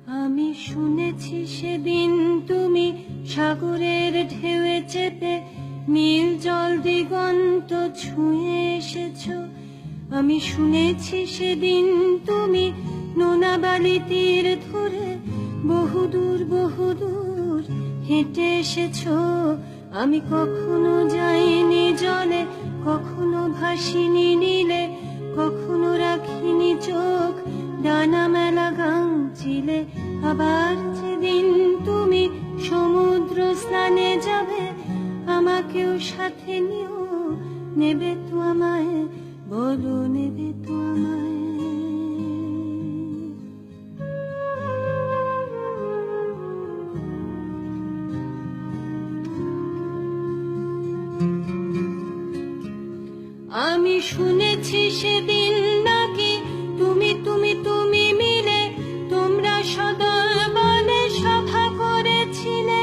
আমি শুনেছি সেদিন তুমি সাগরের ঢেউয়ে চেপে নীল জল দিগন্ত ছুঁয়ে এসেছো। আমি শুনেছি সেদিন তুমি নোনা বালি তীর ধরে বহুদূর বহুদূর হেঁটে এসেছো। আমি কখনো যাইনি জলে, কখনো ভাসিনি নীলে, কখনো রাখিনি চোখ ডানা মেলা গাংচিলে। আবার যেদিন তুমি সমুদ্র স্নানে যাবে, আমাকেও সাথে নিও, নেবে তো আমায়, বলো নেবে তো আমায়। আমি শুনেছি সেদিন নাকি তুমি তুমি তুমি মিলে তোমরা সদল বলে সভা করেছিলে।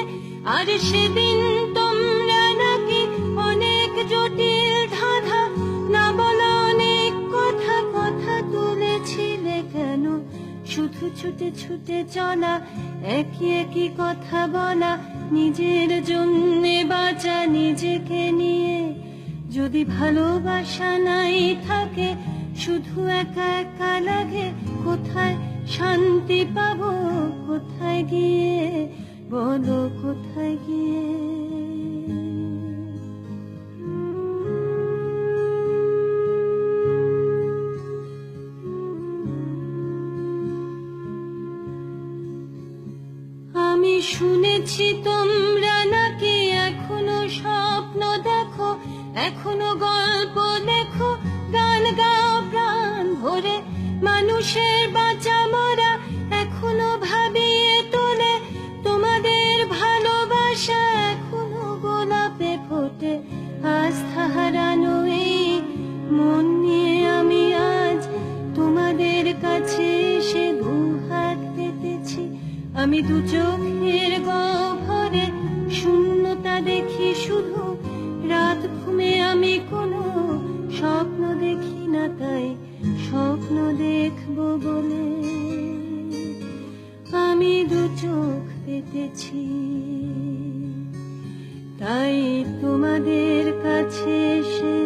আর সেদিন তোমরা নাকি অনেক জটিল ধাঁধা না বলা অনেক কথা কথা তুলেছিলে। কেন শুধু ছুটে ছুটে চলা, একই একই কথা বলা, নিজের জন্যে বাঁচা নিজেকে নিয়ে। যদি ভালোবাসা নাই থাকে, শুধু একা একা লাগে, কোথায় শান্তি পাবো, কোথায় গিয়ে, বলো কোথায় গিয়ে। আমি শুনেছি তোমরা নাকি এখনো স্বপ্ন দেখো, এখনো গল্প লেখো, গান গাও প্রাণ ভরে, মানুষের বাঁচা মরা এখনো ভাবিয়ে তোলে। তোমাদের ভালোবাসা এখনো গোলাপে ফোটে। আস্থা হারানো এই মন নিয়ে আমি আজ তোমাদের কাছে এসে দুহাত পেতেছি। আমি দু চোখের গহ্বরে শূন্যতা দেখি শুধু, রাত ঘুমে আমি কোনো স্বপ্ন দেখি না, তাই স্বপ্ন দেখবো বলে আমি দু চোখ পেতেছি। তাই তোমাদের কাছে এসে